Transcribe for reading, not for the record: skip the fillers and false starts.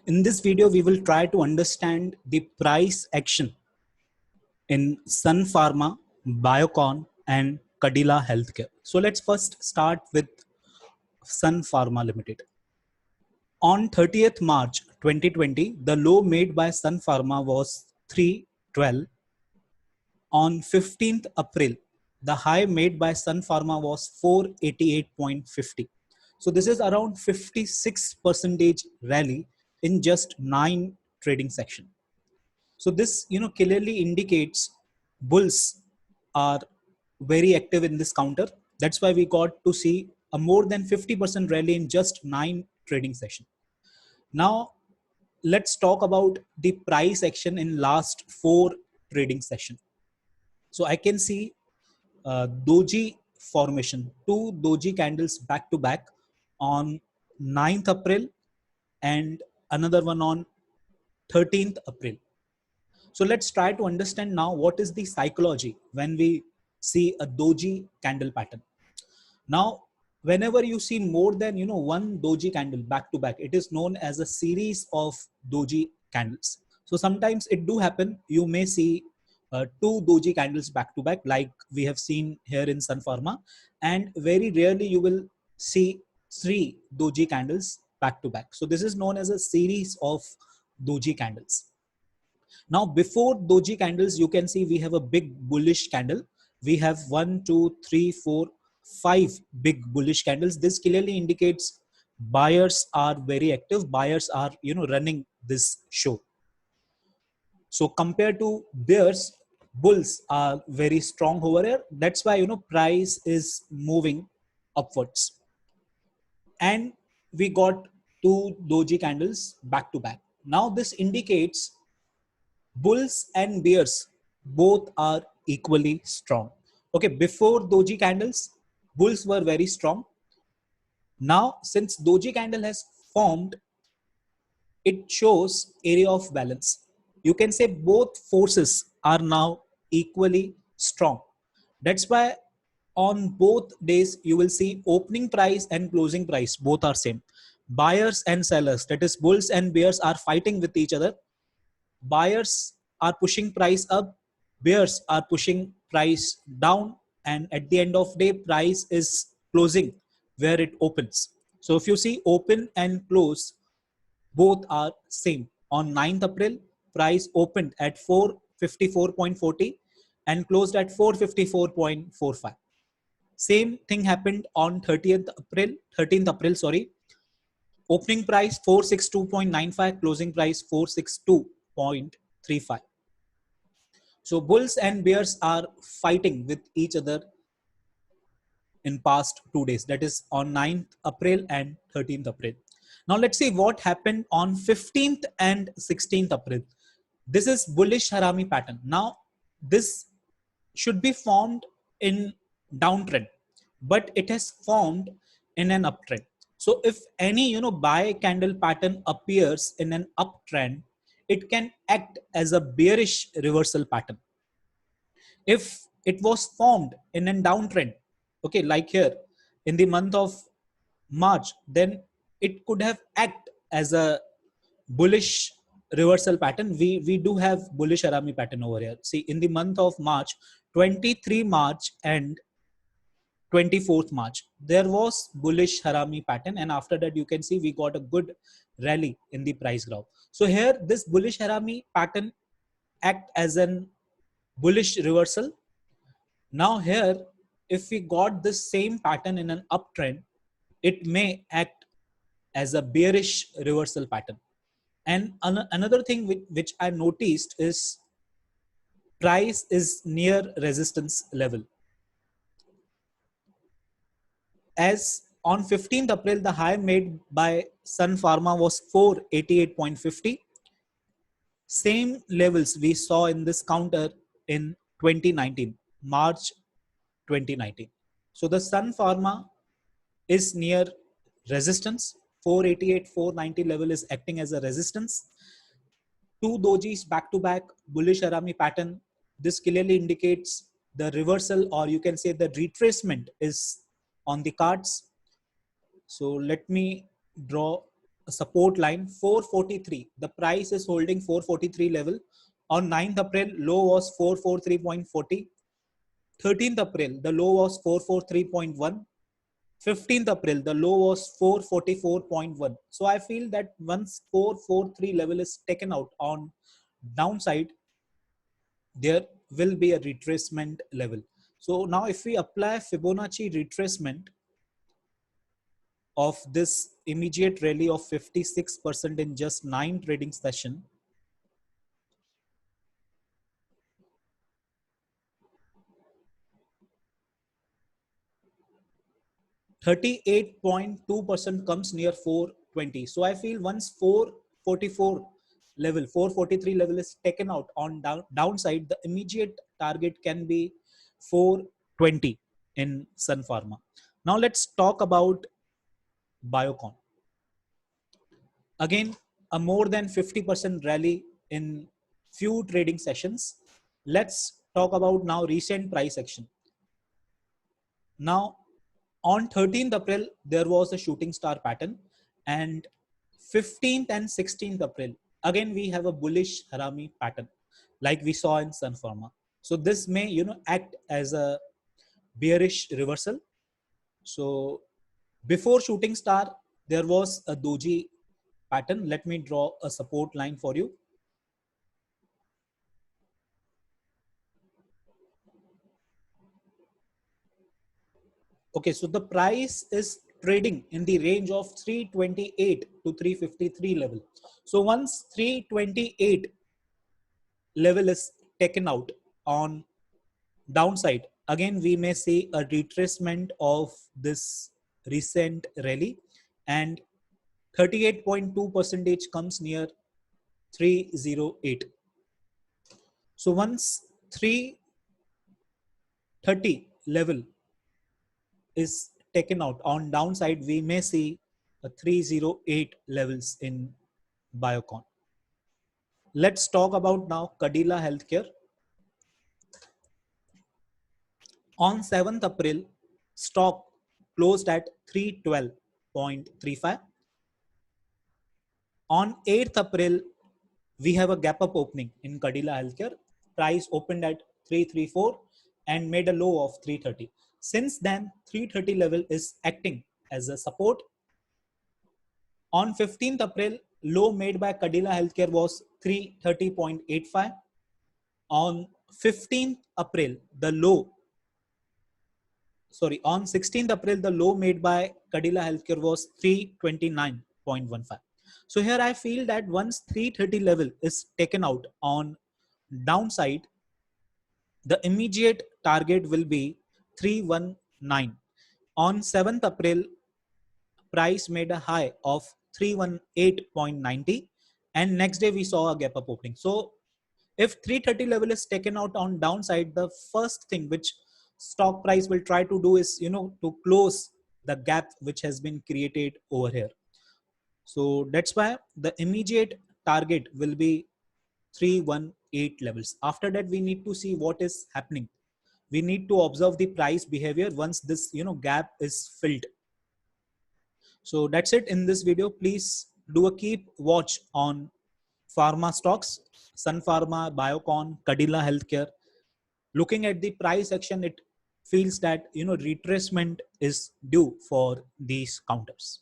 In this video, we will try to understand the price action in Sun Pharma, Biocon, and Cadila Healthcare. So let's first start with Sun Pharma Limited. On 30th March 2020, the low made by Sun Pharma was 312. On 15th April, the high made by Sun Pharma was 488.50. So this is around 56% rally in just 9 trading section. So this, clearly indicates bulls are very active in this counter. That's why we got to see a more than 50% rally in just 9 trading session. Now, let's talk about the price action in last 4 trading session. So I can see doji formation, 2 doji candles back to back on 9th April and another one on 13th April. So let's try to understand now what is the psychology when we see a doji candle pattern. Now, whenever you see more than one doji candle back to back, it is known as a series of doji candles. So sometimes it do happen. You may see 2 doji candles back to back, like we have seen here in Sun Pharma, and very rarely you will see 3 doji candles back to back. So this is known as a series of doji candles. Now, before doji candles, you can see we have a big bullish candle. We have 1, 2, 3, 4, 5 big bullish candles. This clearly indicates buyers are very active. Buyers are, running this show. So compared to bears, bulls are very strong over here. That's why, price is moving upwards. And we got 2 doji candles back to back. Now this indicates bulls and bears both are equally strong. Okay, before doji candles, bulls were very strong. Now, since doji candle has formed, it shows area of balance. You can say both forces are now equally strong. That's why on both days, you will see opening price and closing price, both are same. Buyers and sellers, that is bulls and bears, are fighting with each other. Buyers are pushing price up, bears are pushing price down, and at the end of day, price is closing where it opens. So if you see open and close, both are same. On 9th April, price opened at 454.40 and closed at 454.45. Same thing happened on 13th April, sorry. Opening price 462.95, closing price 462.35. So bulls and bears are fighting with each other in past 2 days. That is on 9th April and 13th April. Now let's see what happened on 15th and 16th April. This is bullish Harami pattern. Now this should be formed in downtrend, but it has formed in an uptrend. So if any buy candle pattern appears in an uptrend, it can act as a bearish reversal pattern. If it was formed in a downtrend, okay, like here in the month of March, then it could have act as a bullish reversal pattern. We do have bullish Harami pattern over here. See, in the month of March, 23 March and 24th March, there was bullish Harami pattern, and after that you can see we got a good rally in the price graph. So here this bullish Harami pattern act as an bullish reversal. Now here, if we got this same pattern in an uptrend, it may act as a bearish reversal pattern. And another thing which I noticed is price is near resistance level. As on 15th April, the high made by Sun Pharma was 488.50. Same levels we saw in this counter in 2019, March 2019. So the Sun Pharma is near resistance. 488, 490 level is acting as a resistance. 2 dojis back to back, bullish Harami pattern. This clearly indicates the reversal, or you can say the retracement is on the cards. So let me draw a support line 443. The price is holding 443 level. On 9th April, low was 443.40. 13th April, the low was 443.1. 15th April, the low was 444.1. So I feel that once 443 level is taken out on downside, there will be a retracement level. So now if we apply Fibonacci retracement of this immediate rally of 56% in just 9 trading session, 38.2% comes near 420. So I feel once 444 level, 443 level is taken out on downside, the immediate target can be 420 in Sun Pharma. Now let's talk about Biocon. Again, a more than 50% rally in few trading sessions. Let's talk about now recent price action. Now, on 13th April, there was a shooting star pattern, and 15th and 16th April, again we have a bullish harami pattern, like we saw in Sun Pharma. So this may, act as a bearish reversal. So before shooting star, there was a doji pattern. Let me draw a support line for you. Okay, so the price is trading in the range of 328 to 353 level. So once 328 level is taken out on downside, again we may see a retracement of this recent rally, and 38.2 percentage comes near 308. So once 330 level is taken out on downside, we may see a 308 levels in Biocon. Let's talk about now Cadila Healthcare. On 7th April, stock closed at 312.35. On 8th April, we have a gap up opening in Cadila Healthcare. Price opened at 334 and made a low of 330. Since then, 330 level is acting as a support. On 15th April, low made by Cadila Healthcare was 330.85. On 15th April, on 16th April, the low made by Cadila Healthcare was 329.15. So here I feel that once 330 level is taken out on downside, the immediate target will be 319. On 7th April, price made a high of 318.90, and next day we saw a gap up opening. So if 330 level is taken out on downside, the first thing which stock price will try to do is to close the gap which has been created over here. So that's why the immediate target will be 318 levels. After that, we need to see what is happening. We need to observe the price behavior once this gap is filled. So that's it in this video. Please do a keep watch on pharma stocks, Sun Pharma, Biocon, Cadila Healthcare. Looking at the price action, it feels that retracement is due for these counters.